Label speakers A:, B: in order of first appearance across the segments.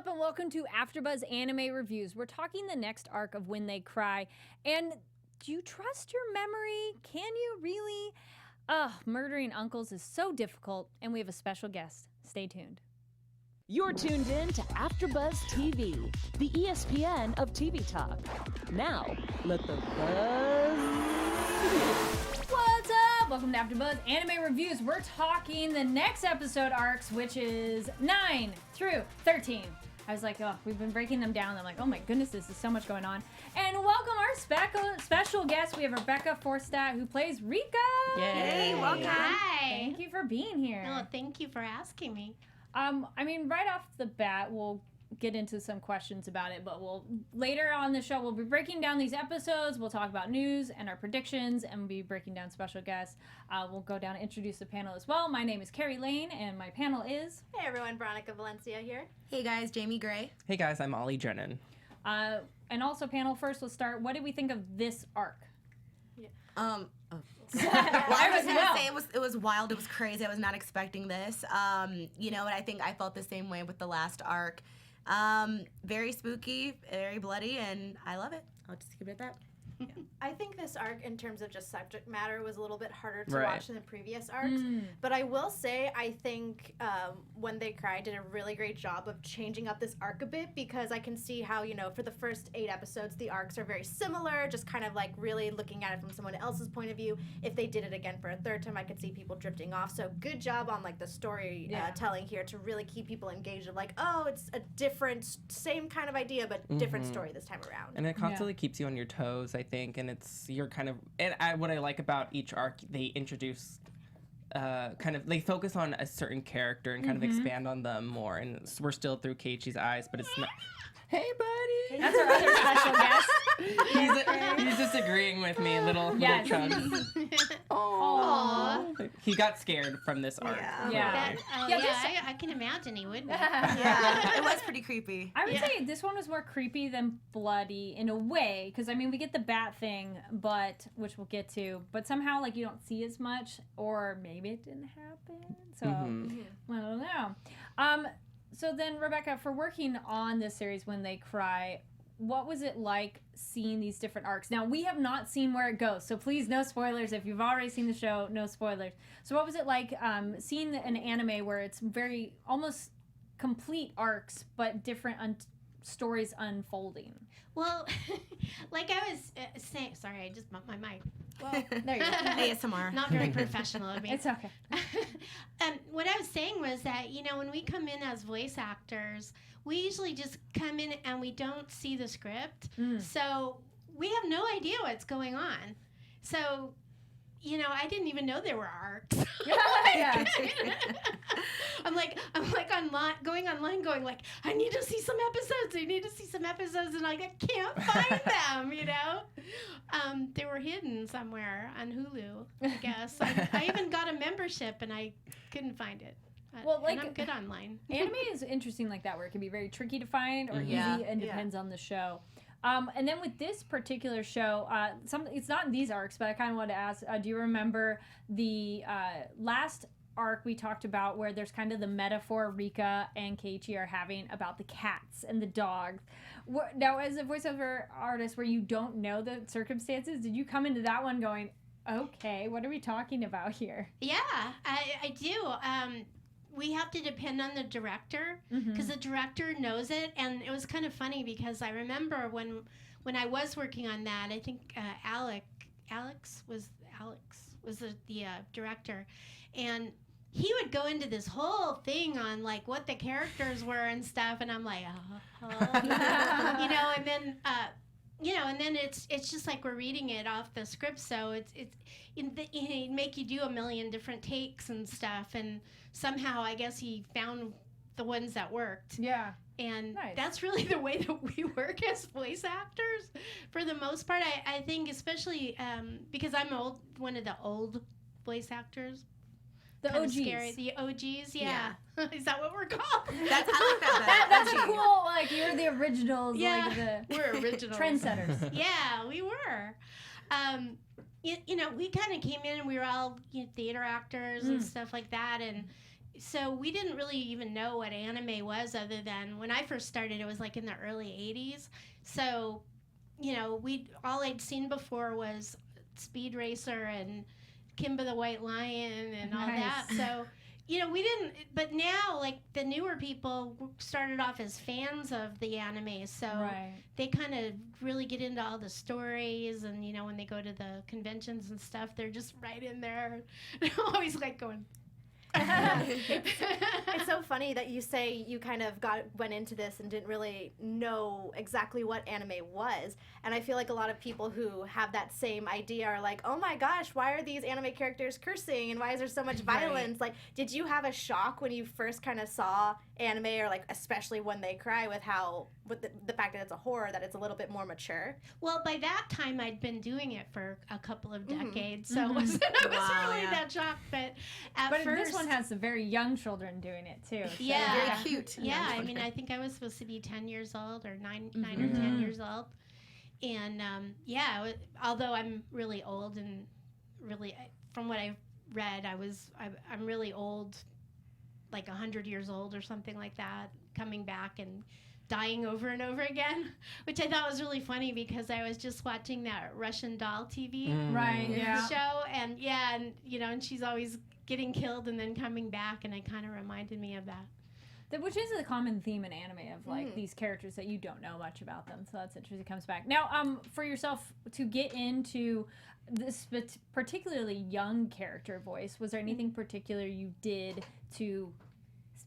A: up and welcome to AfterBuzz Anime Reviews. We're talking the next arc of When They Cry. And do you trust your memory? Can you really? Murdering uncles is so difficult, and we have a special guest. Stay tuned.
B: You're tuned in to AfterBuzz TV, the ESPN of TV talk. Now, let the buzz begin.
A: What's up? Welcome to AfterBuzz Anime Reviews. We're talking the next episode arcs, which is 9 through 13. I was like, oh, we've been breaking them down. I'm like, oh my goodness, this is so much going on. And welcome our special guest. We have Rebecca Forstadt, who plays Rika.
C: Yay. Hey, welcome.
D: Hi.
A: Thank you for being here.
D: Oh, thank you for asking me.
A: I mean, right off the bat, we'll get into some questions about it, but later on the show, we'll be breaking down these episodes. We'll talk about news and our predictions, and we'll be breaking down special guests. We'll go down and introduce the panel as well. My name is Kari Lane, and my panel is...
E: Hey everyone, Veronica Valencia here.
C: Hey guys, Jaimi Gray.
F: Hey guys, I'm Ollie, Drennan.
A: And also panel first, let's start. What did we think of this arc?
C: Yeah. Well, I was gonna say it was wild. It was crazy. I was not expecting this. You know, and I think I felt the same way with the last arc. Very spooky, very bloody, and I love it. I'll just keep it at that.
E: Yeah. I think this arc, in terms of just subject matter, was a little bit harder to
F: Right.
E: watch than the previous arcs. But I will say, I think When They Cry did a really great job of changing up this arc a bit, because I can see how, you know, for the first 8 episodes, the arcs are very similar, just kind of like really looking at it from someone else's point of view. If they did it again for a third time, I could see people drifting off. So good job on like the story telling here to really keep people engaged of like, oh, it's a different, same kind of idea, but different story this time around.
F: And it constantly keeps you on your toes, I think, and you're kind of, and what I like about each arc, they introduce they focus on a certain character and kind of expand on them more, and we're still through Keichi's eyes, but it's not. Hey, buddy!
A: That's our other special guest.
F: He's disagreeing with me, little chunks.
D: Aww.
F: He got scared from this arc.
D: I can imagine he would be.
C: Yeah, it was pretty creepy.
A: I would say this one was more creepy than bloody in a way, because I mean we get the bat thing, which we'll get to, but somehow like you don't see as much, or maybe it didn't happen. So I don't know. So then, Rebecca, for working on this series When They Cry, what was it like seeing these different arcs? Now, we have not seen where it goes, so please, no spoilers. If you've already seen the show, no spoilers. So what was it like seeing an anime where it's very, almost complete arcs, but different stories unfolding?
D: Well, like I was saying, sorry, I just bumped my mic.
A: Well, there you go.
C: ASMR.
D: Not very professional of me.
A: It's okay.
D: What I was saying was that, you know, when we come in as voice actors, we usually just come in and we don't see the script. So we have no idea what's going on. So, you know, I didn't even know there were arcs. I'm like going online, I need to see some episodes, and I can't find them, you know? They were hidden somewhere on Hulu, I guess. I even got a membership, and I couldn't find it.
A: Well, like,
D: and I'm good online.
A: Anime is interesting like that, where it can be very tricky to find or easy, and depends on the show. And then with this particular show, it's not in these arcs, but I kind of wanted to ask, do you remember the last arc we talked about where there's kind of the metaphor Rika and Keichii are having about the cats and the dogs? Now, as a voiceover artist where you don't know the circumstances, did you come into that one going, okay, what are we talking about here?
D: Yeah, I do. We have to depend on the director, because the director knows it, and it was kind of funny because I remember when I was working on that, I think Alex was the director, and he would go into this whole thing on like what the characters were and stuff, and I'm like, you know, and then. You know, and then it's just like we're reading it off the script, so it make you do a million different takes and stuff, and somehow I guess he found the ones that worked.
A: Yeah.
D: And that's really the way that we work as voice actors, for the most part. I think especially because I'm one of the old voice actors.
A: The
D: Kinda
A: OGs.
D: Scary. The OGs, yeah. Is that what we're called?
C: I like that.
A: That's a cool, like, you're the originals.
D: Yeah,
A: like
D: we're originals.
A: Trendsetters.
D: Yeah, we were. You know, we kind of came in and we were all theater actors and stuff like that. And so we didn't really even know what anime was, other than when I first started, it was like in the early 80s. So, all I'd seen before was Speed Racer and Kimba the White Lion and all that. So, we didn't, but now, like, the newer people started off as fans of the anime, so they kind of really get into all the stories, and, when they go to the conventions and stuff, they're just right in there. Always, like, going...
E: It's so funny that you say you kind of went into this and didn't really know exactly what anime was, and I feel like a lot of people who have that same idea are like, oh my gosh, why are these anime characters cursing and why is there so much violence? Like, did you have a shock when you first kind of saw anime, or like especially when they cry, with the fact that it's a horror, that it's a little bit more mature?
D: Well, by that time I'd been doing it for a couple of decades, so I wasn't really that shocked, but first,
A: this one has some very young children doing it too. So.
C: Very cute.
D: Yeah, I mean, I think I was supposed to be 10 years old, or 9 or 10 years old. And although I'm really old, and really, from what I've read, I'm really old, like 100 years old or something like that, coming back and dying over and over again, which I thought was really funny, because I was just watching that Russian Doll TV show, and and she's always getting killed and then coming back, and it kind of reminded me of that.
A: Which is a common theme in anime, of like these characters that you don't know much about them. So that's interesting. It comes back. Now, for yourself, to get into this particularly young character voice, was there anything particular you did to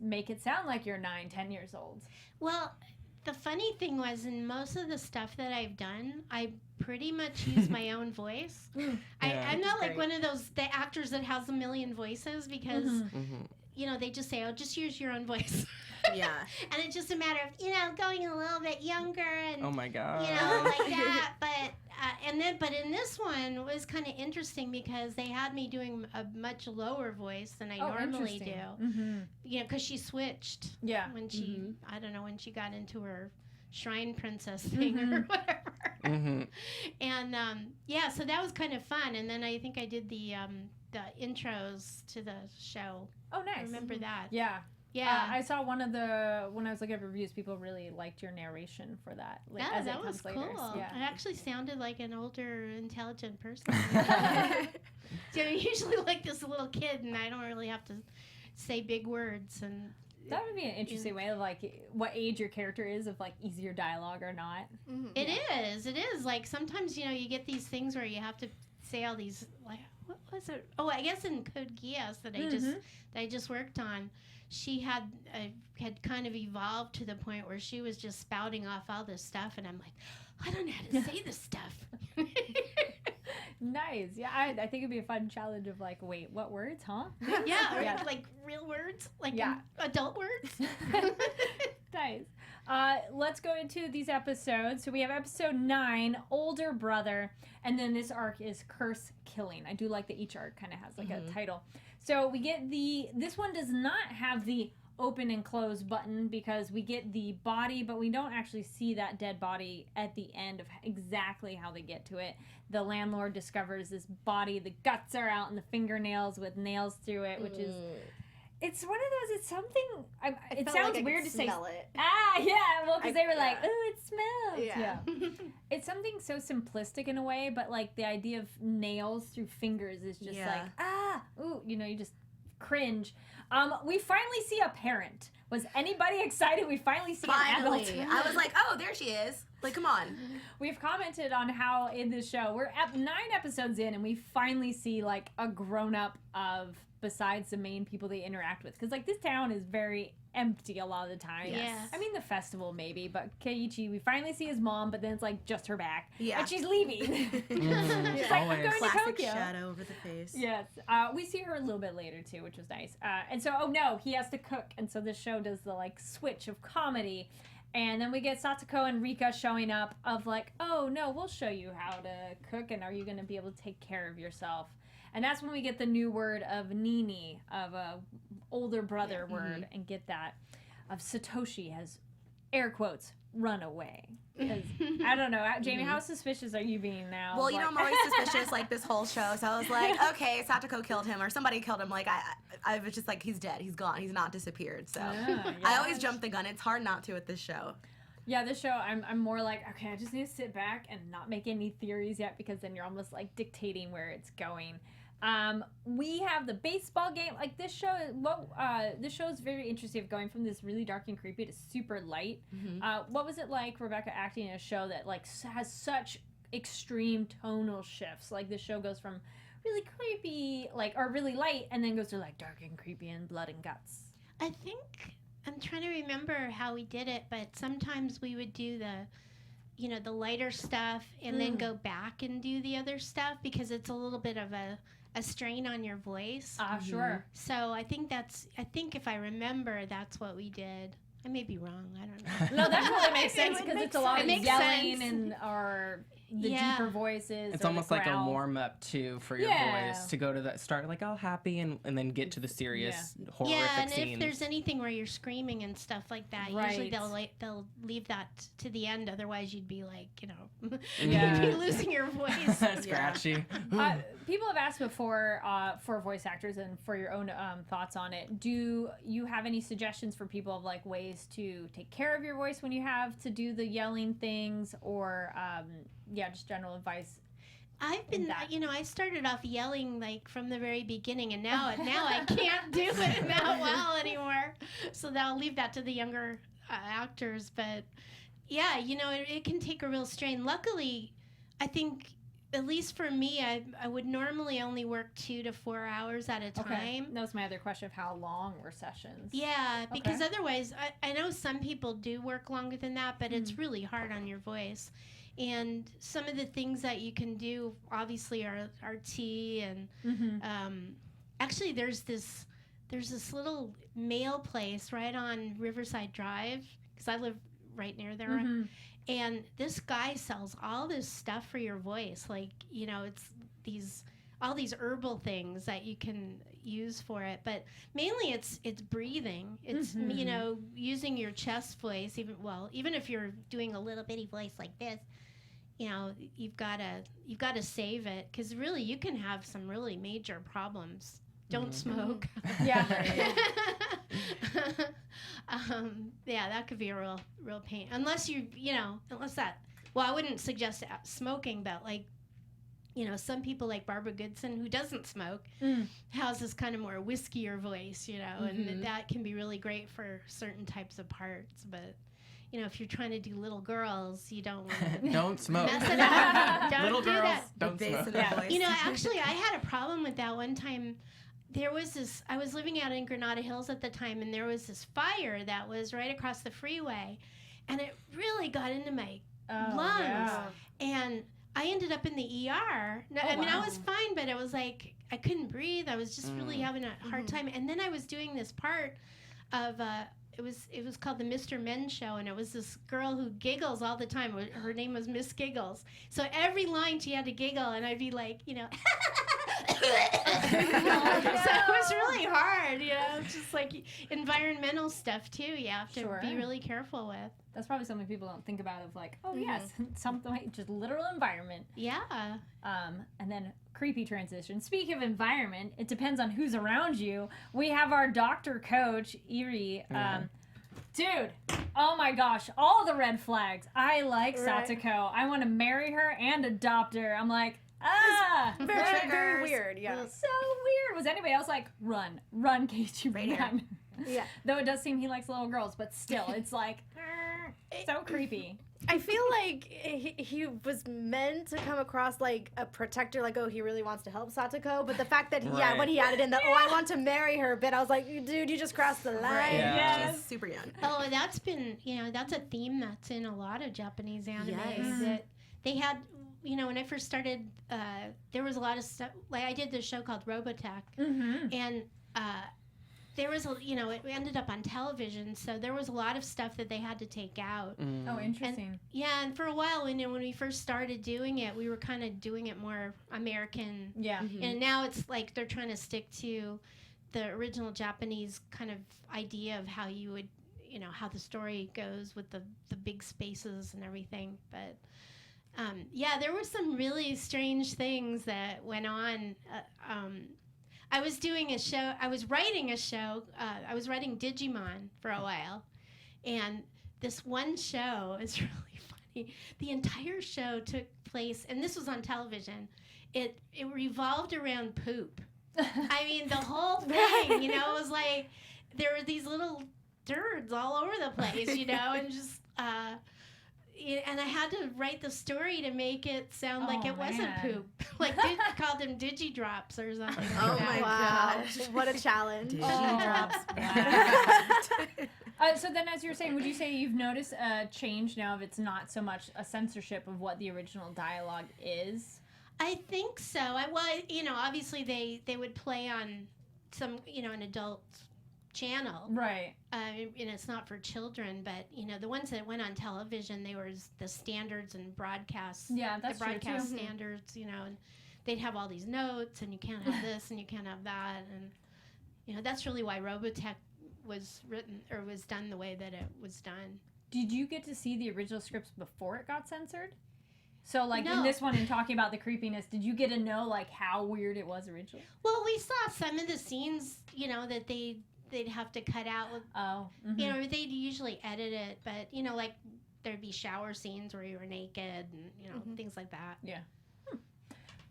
A: make it sound like you're 9-10 years old?
D: Well, the funny thing was, in most of the stuff that I've done, I pretty much use my own voice. I'm not like one of the actors that has a million voices, because they just say, oh, just use your own voice.
C: Yeah.
D: And it's just a matter of, going a little bit younger, and
F: oh my god,
D: like that. But in this one, it was kind of interesting, because they had me doing a much lower voice than I normally do. Because she switched. Yeah. When she, I don't know, when she got into her shrine princess thing or whatever. And so that was kind of fun. And then I think I did the intros to the show.
A: Oh, nice.
D: I remember that.
A: Yeah.
D: Yeah.
A: I saw when I was looking at reviews, people really liked your narration for that. Like,
D: yeah,
A: as
D: that
A: it
D: was
A: comes
D: cool.
A: Later. Yeah.
D: I actually sounded like an older, intelligent person. So I'm usually like this little kid, and I don't really have to say big words. And
A: that would be an interesting way of like what age your character is, of like easier dialogue or not.
D: It is. Like, sometimes, you get these things where you have to say all these, like, what was it? Oh, I guess in Code Geass that I just worked on, she had kind of evolved to the point where she was just spouting off all this stuff, and I'm like, I don't know how to say this stuff.
A: Nice. Yeah, I think it'd be a fun challenge of like, wait, what words, huh?
D: Yeah, like real words, like adult words.
A: Nice. Let's go into these episodes. So we have episode 9, Older Brother, and then this arc is Curse Killing. I do like that each arc kind of has like a title. So we get this one does not have the open and close button, because we get the body, but we don't actually see that dead body at the end of exactly how they get to it. The landlord discovers this body, the guts are out, and the fingernails with nails through it, which is... It's one of those, it's something, it sounds like weird to say.
E: It.
A: Well, because they were like, oh, it smells. Yeah. It's something so simplistic in a way, but like the idea of nails through fingers is just you just cringe. We finally see a parent. Was anybody excited? We finally see an adult.
C: I was like, oh, there she is. Like, come on.
A: We've commented on how in this show, we're at 9 episodes in, and we finally see like a grown-up of, besides the main people they interact with. Because like this town is very empty a lot of the time.
D: Yes.
A: I mean, the festival maybe, but Keichii, we finally see his mom, but then it's like just her back.
C: Yeah.
A: And she's leaving. She's like, I'm going to
C: Classic
A: Tokyo.
C: shadow over the face.
A: Yes. We see her a little bit later too, which was nice. And so, oh no, he has to cook. And so this show does the like switch of comedy. And then we get Satoko and Rika showing up of like, oh no, we'll show you how to cook, and are you going to be able to take care of yourself? And that's when we get the new word of Nini, of a older brother word, and get that of Satoshi has air quotes, run away. 'Cause, I don't know. Jaimi, how suspicious are you being now?
C: Well, you know, I'm always suspicious like this whole show. So I was like, okay, Satoko killed him or somebody killed him. Like I was just like, he's dead. He's gone. He's not disappeared. So I always jump the gun. It's hard not to with this show.
A: Yeah, this show, I'm more like, okay, I just need to sit back and not make any theories yet, because then you're almost like dictating where it's going. We have the baseball game. Like this show, this show is very interesting, of going from this really dark and creepy to super light. What was it like, Rebecca, acting in a show that like has such extreme tonal shifts? Like this show goes from really creepy, like, or really light, and then goes to like dark and creepy and blood and guts.
D: I think I'm trying to remember how we did it, but sometimes we would do the lighter stuff and then go back and do the other stuff, because it's a little bit of a strain on your voice.
A: Sure.
D: So I think if I remember, that's what we did. I may be wrong. I don't know.
A: No, that totally makes sense, because it's a lot of yelling
D: sense.
A: and the deeper voices.
F: It's almost like a warm up too for your voice to go to that start like all happy and then get to the serious horrific
D: and
F: scenes.
D: if there's anything where you're screaming and stuff like that, usually they'll leave that to the end. Otherwise, you'd be like, you'd be losing your voice.
F: Scratchy.
A: People have asked before for voice actors and for your own thoughts on it. Do you have any suggestions for people of like ways to take care of your voice when you have to do the yelling things, or just general advice?
D: I've been, I started off yelling like from the very beginning, and now I can't do it that well anymore. So I'll leave that to the younger actors. But yeah, it can take a real strain. Luckily, I think, at least for me, I would normally only work 2 to 4 hours at a time.
A: Okay. That was my other question of how long were sessions.
D: Yeah, because otherwise, I know some people do work longer than that, but it's really hard on your voice. And some of the things that you can do, obviously, are tea, and actually there's this little mail place right on Riverside Drive, because I live right near there. And this guy sells all this stuff for your voice, like it's all these herbal things that you can use for it, but mainly it's breathing. It's using your chest voice. Even if you're doing a little bitty voice like this, you've got to save it, because really you can have some really major problems. Don't smoke. That could be a real pain. Unless I wouldn't suggest smoking, but some people like Barbara Goodson, who doesn't smoke, has this kind of more whiskier voice, and that can be really great for certain types of parts. But if you're trying to do little girls, you don't want to
F: don't smoke.
D: Mess it up. Don't
F: little
D: do
F: girls
D: that.
F: don't smoke.
D: Actually, I had a problem with that one time. There was I was living out in Granada Hills at the time, and there was this fire that was right across the freeway, and it really got into my lungs. Yeah. And I ended up in the ER. I was fine, but it was like I couldn't breathe. I was just really having a hard time. And then I was doing this part of it was called the Mr. Men Show, and it was this girl who giggles all the time. Her name was Miss Giggles. So every line she had to giggle, and I'd be like, So it was really hard, just like environmental stuff too. You have to be really careful with.
A: That's probably something people don't think about, of like, yes, something like just literal environment.
D: Yeah.
A: And then creepy transition. Speaking of environment, it depends on who's around you. We have our doctor coach, Erie. Dude, oh my gosh, all the red flags. I like Satoko. I want to marry her and adopt her. I'm like,
E: very weird, yeah.
A: So weird. Was anybody else like, run, Keichii, run?
E: Yeah.
A: Though it does seem he likes little girls, but still, it's like, so creepy.
E: I feel like he was meant to come across like a protector, like, he really wants to help Satoko. But the fact that, when he added in the, I want to marry her bit, I was like, dude, you just crossed the line.
C: Right.
A: Yeah.
C: She's super young.
D: Oh, that's been, that's a theme that's in a lot of Japanese anime.
C: Yes.
D: That they had, when I first started, there was a lot of stuff. Like, I did this show called Robotech. And there was it ended up on television, so there was a lot of stuff that they had to take out.
A: Oh, interesting.
D: And for a while, when we first started doing it, we were kind of doing it more American.
A: Yeah.
D: And now it's like they're trying to stick to the original Japanese kind of idea of how you would how the story goes with the big spaces and everything. But yeah, there were some really strange things that went on. I was doing a show. I was writing a show. I was writing Digimon for a while, and this one show is really funny. The entire show took place, and this was on television. It revolved around poop. I mean, the whole thing, it was like there were these little turds all over the place, and just, and I had to write the story to make it sound like it wasn't poop. Like, called them Digidrops or something.
E: Oh my gosh, what a challenge.
C: Digidrops.
A: So then, as you were saying, would you say you've noticed a change now if it's not so much a censorship of what the original dialogue is?
D: I think so. Obviously they would play on some, an adult channel.
A: Right.
D: It's not for children, but, the ones that went on television, they were the standards and broadcasts.
A: Yeah, that's
D: the broadcast
A: true, too.
D: standards, and they'd have all these notes, and you can't have this, and you can't have that. And, that's really why Robotech was written, or was done the way that it was done.
A: Did you get to see the original scripts before it got censored? So, like,
D: No.
A: in this one, in talking about the creepiness, did you get to know, like, how weird it was originally?
D: Well, we saw some of the scenes, that they'd have to cut out. With,
A: Oh. Mm-hmm.
D: they'd usually edit it, but, like, there'd be shower scenes where you were naked and, things like that.
A: Yeah.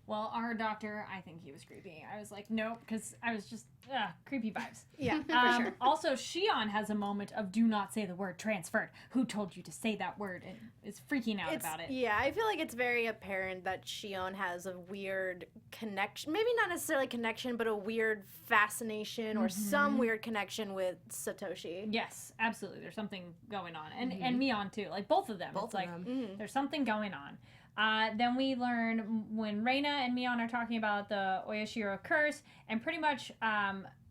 A: Well, our doctor, I think he was creepy. I was like, nope, because I was just, creepy vibes.
E: Yeah, for sure.
A: Also, Shion has a moment of do not say the word transferred. Who told you to say that word? And is freaking out about it.
E: Yeah, I feel like it's very apparent that Shion has a weird connection. Maybe not necessarily connection, but a weird fascination or some weird connection with Satoshi.
A: Yes, absolutely. There's something going on. And Mion, too. Like, both of them.
C: Both
A: it's
C: of
A: like,
C: them.
A: there's something going on. Then we learn when Reina and Mion are talking about the Oyashiro curse, and pretty much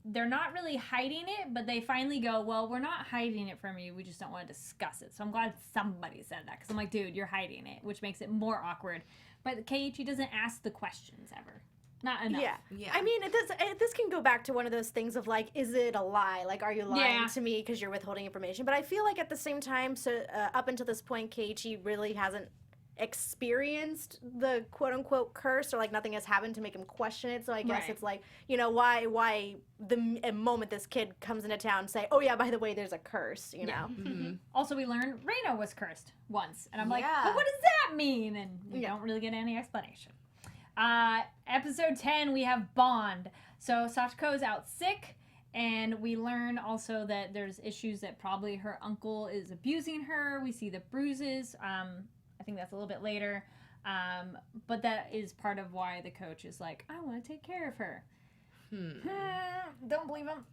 A: they're not really hiding it, but they finally go, well, we're not hiding it from you, we just don't want to discuss it. So I'm glad somebody said that, because I'm like, dude, you're hiding it, which makes it more awkward. But Keiichi doesn't ask the questions ever. Not enough.
E: Yeah. I mean, this can go back to one of those things of, like, is it a lie? Like, are you lying to me because you're withholding information? But I feel like at the same time, so up until this point, Keiichi really hasn't experienced the quote-unquote curse, or like nothing has happened to make him question it. So I guess it's like, why the moment this kid comes into town say, oh yeah, by the way, there's a curse, know.
A: Also, we learned Reina was cursed once, and I'm like,
C: Yeah.
A: but what does that mean? And we don't really get any explanation. Episode 10, we have Bond. So Satoko's out sick, and we learn also that there's issues that probably her uncle is abusing her. We see the bruises. I think that's a little bit later. But that is part of why the coach is like, I want to take care of her. Don't believe him.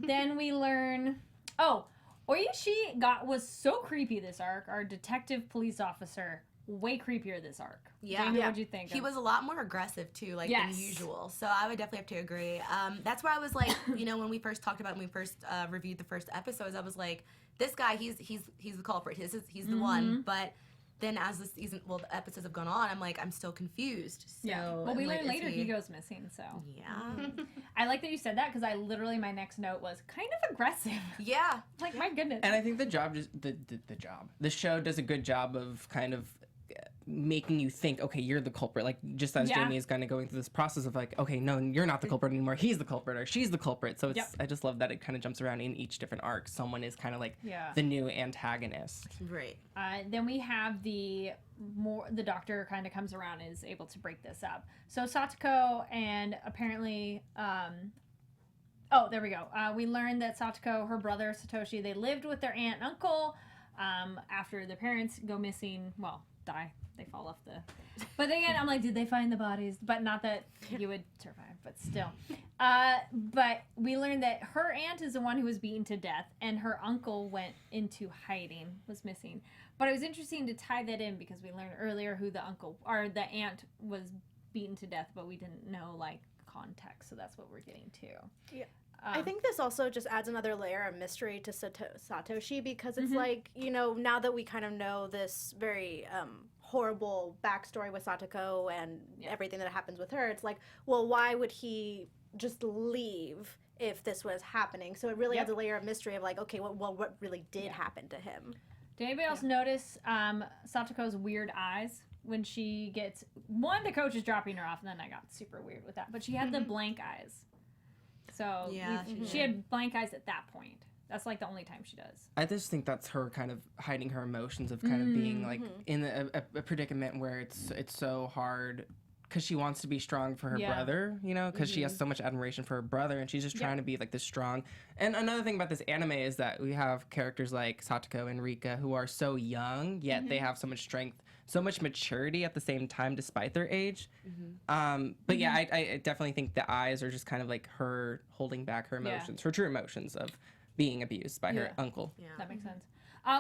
A: Then we learn... Oh, Oishi was so creepy this arc. Our detective police officer, way creepier this arc.
C: Yeah.
A: Jaimi, what'd you think?
C: He was a lot more aggressive, too, like, than usual. So I would definitely have to agree. That's where I was like, when we first talked about it, when we first reviewed the first episodes, I was like, this guy, he's the culprit. He's the one. But... then as the episodes have gone on, I'm like, I'm still confused. So,
A: well, we learn later he goes missing, so.
C: Yeah.
A: I like that you said that, because I literally, my next note was kind of aggressive.
C: Yeah.
A: Like, my goodness.
F: And I think the show does a good job of kind of making you think, okay, you're the culprit. Like, just as Jaimi is kind of going through this process of like, okay, no, you're not the culprit anymore. He's the culprit, or she's the culprit. So it's, I just love that it kind of jumps around in each different arc. Someone is kind of like the new antagonist.
C: Right.
A: Then we have the doctor kind of comes around and is able to break this up. So Satoko and apparently, there we go. We learned that Satoko, her brother Satoshi, they lived with their aunt and uncle after their parents go missing, die. They fall off the... But again, I'm like, did they find the bodies? But not that you would survive, but still. But we learned that her aunt is the one who was beaten to death, and her uncle went into hiding, was missing. But it was interesting to tie that in, because we learned earlier who the aunt was beaten to death, but we didn't know, like, context. So that's what we're getting to.
E: Yeah. I think this also just adds another layer of mystery to Satoshi, because it's like, now that we kind of know this very horrible backstory with Satoko and everything that happens with her, it's like, well, why would he just leave if this was happening. So it really adds a layer of mystery of like, okay, what really did happen to him?
A: Did anybody else notice Satoko's weird eyes when she gets one? The coach is dropping her off, and then I got super weird with that. But she had the blank eyes, so she had blank eyes at that point. That's like the only time she does.
F: I just think that's her kind of hiding her emotions of kind of being like in a predicament where it's so hard. Because she wants to be strong for her brother, you know, because she has so much admiration for her brother, and she's just trying to be like this strong. And another thing about this anime is that we have characters like Satoko and Rika who are so young, yet they have so much strength, so much maturity at the same time, despite their age. But yeah, I definitely think the eyes are just kind of like her holding back her emotions, her true emotions of being abused by her uncle.
A: Yeah. That makes sense.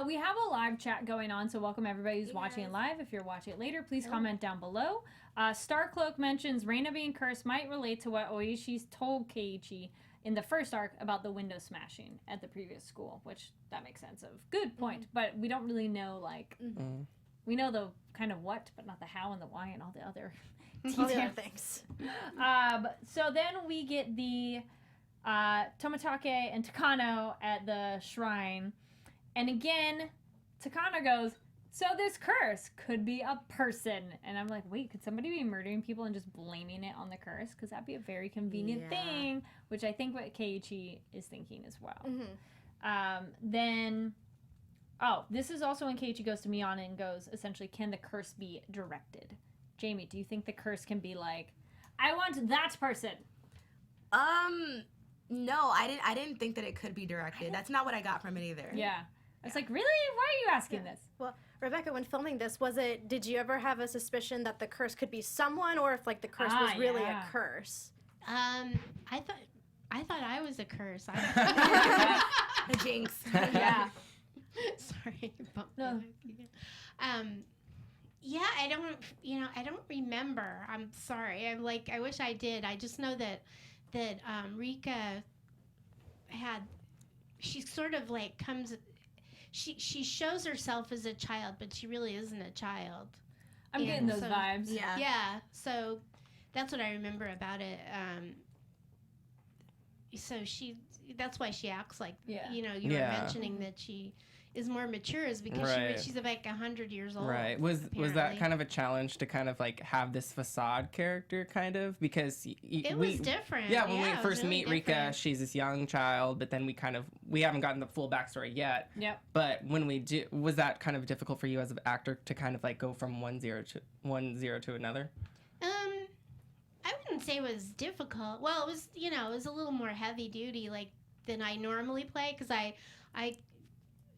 A: We have a live chat going on, so welcome everybody who's watching it live. If you're watching it later, please comment down below. Starcloak mentions Reina being cursed might relate to what Oishi's told Keichii in the first arc about the window smashing at the previous school, which that makes sense of. Good point, but we don't really know, like, we know the kind of what, but not the how and the why and all the other
E: things.
A: So then we get the Tomitake and Takano at the shrine. And again, Takano goes, so this curse could be a person. And I'm like, wait, could somebody be murdering people and just blaming it on the curse? Because that'd be a very convenient thing, which I think what Keiichi is thinking as well. Then, this is also when Keiichi goes to Miyana and goes, essentially, can the curse be directed? Jaimi, do you think the curse can be like, I want that person?
C: No, I didn't think that it could be directed. That's not what I got from it either.
A: Yeah. I was like, really? Why are you asking this?
E: Well, Rebecca, when filming this, did you ever have a suspicion that the curse could be someone, or if like the curse was really a curse?
D: I thought I was a curse.
C: The jinx.
A: Yeah.
D: Sorry.
A: No.
D: Yeah, I don't remember. I'm sorry. I wish I did. I just know that Rika she sort of like she shows herself as a child, but she really isn't a child.
A: I'm getting those vibes.
C: Yeah.
D: Yeah, so that's what I remember about it. So that's why she acts like, you were mentioning that she is more mature, is because she's like 100 years old.
F: Right. Was that kind of a challenge to kind of like have this facade character kind of? Because
D: it was different.
F: Yeah, when we first
D: really
F: meet Rika, she's this young child, but then we haven't gotten the full backstory yet.
A: Yep.
F: But when we do, was that kind of difficult for you as an actor to kind of like go from one zero to another?
D: I wouldn't say it was difficult. Well, it was, it was a little more heavy duty like than I normally play, because I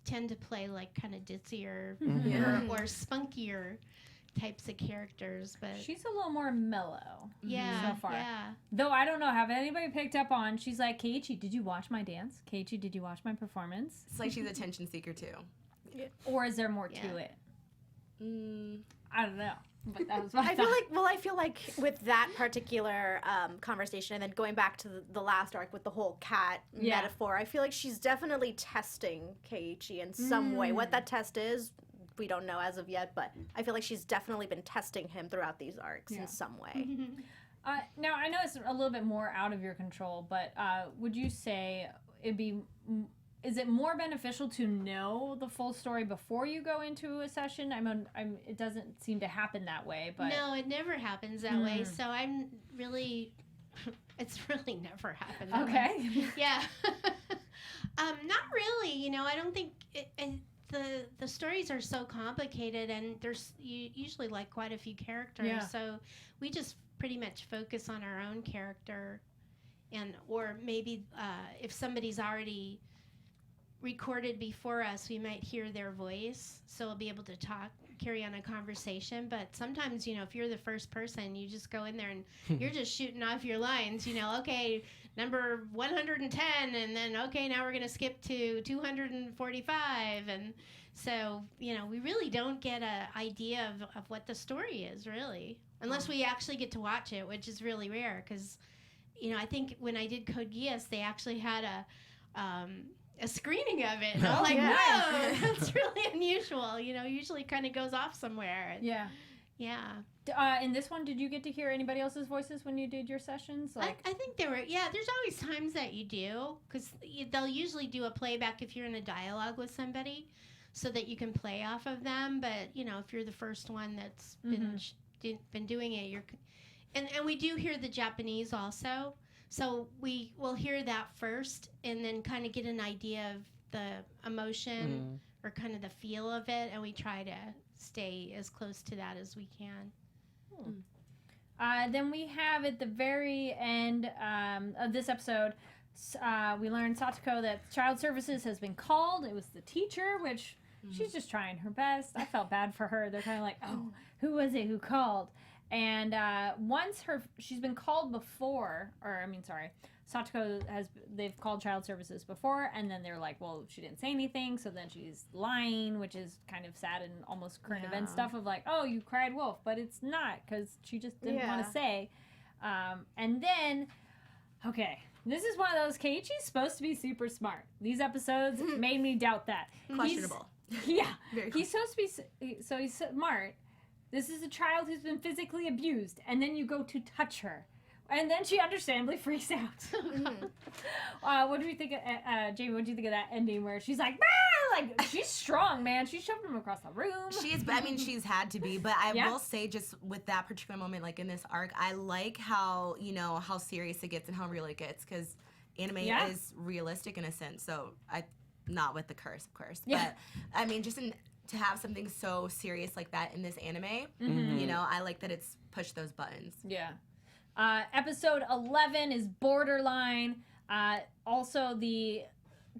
D: tend to play like kind of ditzier or spunkier types of characters, but
A: she's a little more mellow.
D: Yeah,
A: so far.
D: Yeah.
A: Though I don't know, have anybody picked up on? She's like, Keiichi, did you watch my dance? Keiichi, did you watch my performance?
C: It's like she's a attention seeker too.
A: Or is there more to it? I don't know. But that was
E: I feel like with that particular conversation, and then going back to the last arc with the whole cat metaphor, I feel like she's definitely testing Keiichi in some way. What that test is, we don't know as of yet, but I feel like she's definitely been testing him throughout these arcs in some way.
A: Now, I know it's a little bit more out of your control, but would you say is it more beneficial to know the full story before you go into a session? It doesn't seem to happen that way, but
D: no, it never happens that way. So I'm really, it's really never happened. That way. Yeah, not really. I don't think the stories are so complicated, and there's usually like quite a few characters.
A: Yeah.
D: So we just pretty much focus on our own character, or maybe if somebody's already recorded before us, we might hear their voice, so we'll be able to carry on a conversation. But sometimes, if you're the first person, you just go in there and you're just shooting off your lines, okay, number 110, and then, okay, now we're going to skip to 245. And so, we really don't get an idea of what the story is, really, unless we actually get to watch it, which is really rare, because, I think when I did Code Geass, they actually had a screening of it. And I'm whoa, that's really unusual. Usually kind of goes off somewhere. Yeah.
A: In this one, did you get to hear anybody else's voices when you did your sessions? Like,
D: I think there were, there's always times that you do, because they'll usually do a playback if you're in a dialogue with somebody so that you can play off of them. But, if you're the first one that's been doing it, and we do hear the Japanese also. So we will hear that first and then kind of get an idea of the emotion or kind of the feel of it, and we try to stay as close to that as we can.
A: Then we have at the very end of this episode, we learned Satoko that Child Services has been called. It was the teacher, which she's just trying her best. I felt bad for her. They're kind of like, oh, who was it who called? And once she's been called before, Satoko they've called Child Services before, and then they're like, well, she didn't say anything, so then she's lying, which is kind of sad and almost current event stuff of like, oh, you cried wolf, but it's not, because she just didn't want to say. And then, okay, this is one of those, Keichii's supposed to be super smart. These episodes made me doubt that.
C: Questionable.
A: He's supposed to be, so he's smart. This is a child who's been physically abused, and then you go to touch her. And then she understandably freaks out. What do you think of, Jaimi, what do you think of that ending where she's like, bah! Like, she's strong, man. She shoved him across the room.
C: She's had to be, but I will say just with that particular moment, like in this arc, I like how, how serious it gets and how real it gets, because anime is realistic in a sense, so not with the curse, of course, but just to have something so serious like that in this anime, I like that it's pushed those buttons.
A: Yeah. Episode 11 is borderline. Also, the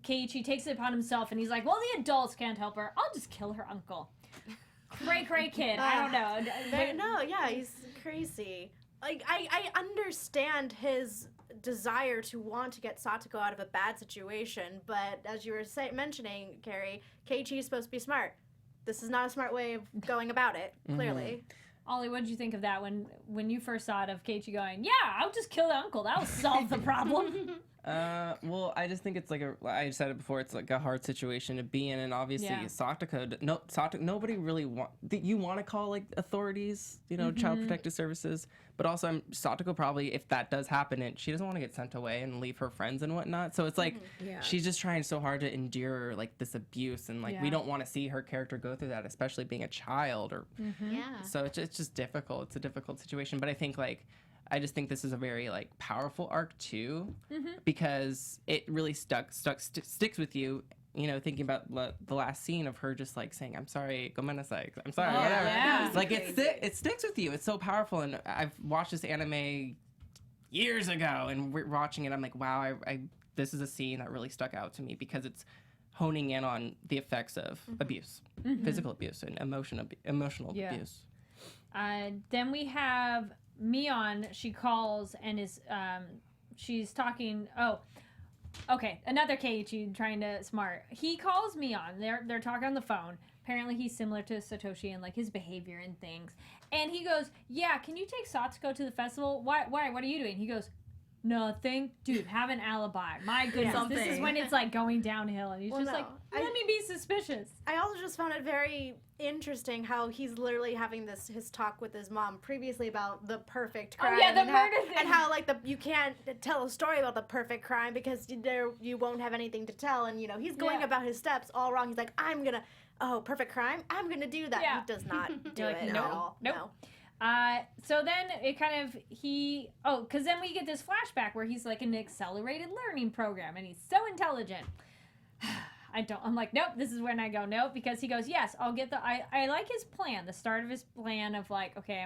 A: Keichii takes it upon himself, and he's like, well, the adults can't help her. I'll just kill her uncle. Cray kid. I don't know.
E: He's crazy. Like, I understand his desire to want to get Satoko out of a bad situation, but as you were mentioning, Kari, Keichii is supposed to be smart. This is not a smart way of going about it, clearly.
A: Ollie, what did you think of that when you first saw it, of Keichii going, yeah, I'll just kill the uncle. That'll solve the problem.
F: Well, I just think it's like I said it before, it's like a hard situation to be in, and obviously Satoko, nobody really you want to call like authorities, Child Protective Services, but also Satoko probably, if that does happen, and she doesn't want to get sent away and leave her friends and whatnot, so it's like she's just trying so hard to endure like this abuse, and like we don't want to see her character go through that, especially being a child, or so it's just difficult. It's a difficult situation, but I just think this is a very like powerful arc too, because it really sticks with you. Thinking about the last scene of her just like saying, "I'm sorry, gomenasai, I'm sorry," whatever.
A: Yeah.
F: Like it sticks with you. It's so powerful, and I've watched this anime years ago, and we're watching it. I'm like, wow, this is a scene that really stuck out to me because it's honing in on the effects of abuse, physical abuse, and emotional abuse.
A: Then we have Mion. She calls and is she's talking. Oh, okay. Another Keichii trying to smart. He calls Mion. They're talking on the phone. Apparently he's similar to Satoshi and like his behavior and things. And he goes, "Yeah, can you take Satoko to the festival? Why? What are you doing?" He goes, "Nothing, dude. Have an alibi. My goodness, this is when it's like going downhill." And he's let me be suspicious.
E: I also just found it very interesting how he's literally having his talk with his mom previously about the perfect crime.
A: Oh yeah, the murder thing.
E: And how like you can't tell a story about the perfect crime because you won't have anything to tell. And he's going about his steps all wrong. He's like, perfect crime. I'm gonna do that.
A: Yeah.
E: He does not do
A: like,
E: it
A: no,
E: at all.
A: nope. No. So then it kind of because then we get this flashback where he's like in an accelerated learning program and he's so intelligent. I'm like, nope, this is when I go, nope, because he goes, yes, I'll get I like his plan, the start of his plan of like, okay,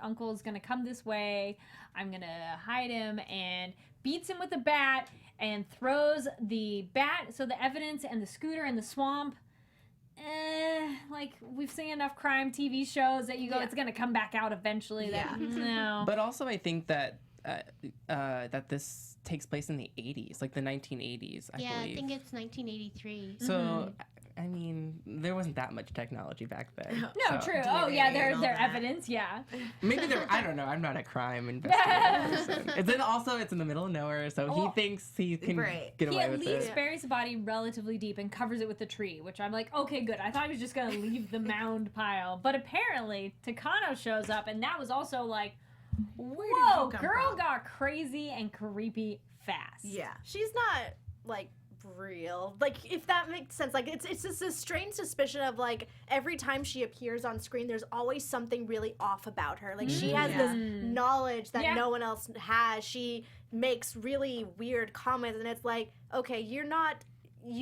A: Uncle's gonna come this way, I'm gonna hide him, and beats him with a bat and throws the bat, so the evidence and the scooter in the swamp. Like we've seen enough crime TV shows that you go, it's gonna come back out eventually. No.
F: But also, I think that that this takes place in the 80s, like the 1980s. I believe.
D: I think it's 1983.
F: So, I mean, there wasn't that much technology back then.
A: No,
F: so.
A: true.
C: DNA
A: Oh yeah,
C: and all
A: their
C: that.
A: evidence. Yeah.
F: Maybe there. I don't know. I'm not a crime investigator person. It's in the middle of nowhere, so he
A: Oh.
F: thinks he can
C: Right.
F: get
A: He
F: away
A: at
F: with
A: least
F: it.
A: buries the body relatively deep and covers it with a tree, which I'm like, okay, good. I thought he was just gonna leave the mound pile, but apparently Takano shows up, and that was also like, whoa,
C: you come
A: girl
C: from?
A: got crazy and creepy fast.
C: Yeah.
E: She's not like real. Like, if that makes sense. Like, it's just a strange suspicion of like every time she appears on screen, there's always something really off about her. Like, she has this knowledge that
A: Yeah.
E: no one else has. She makes really weird comments, and it's like, okay, you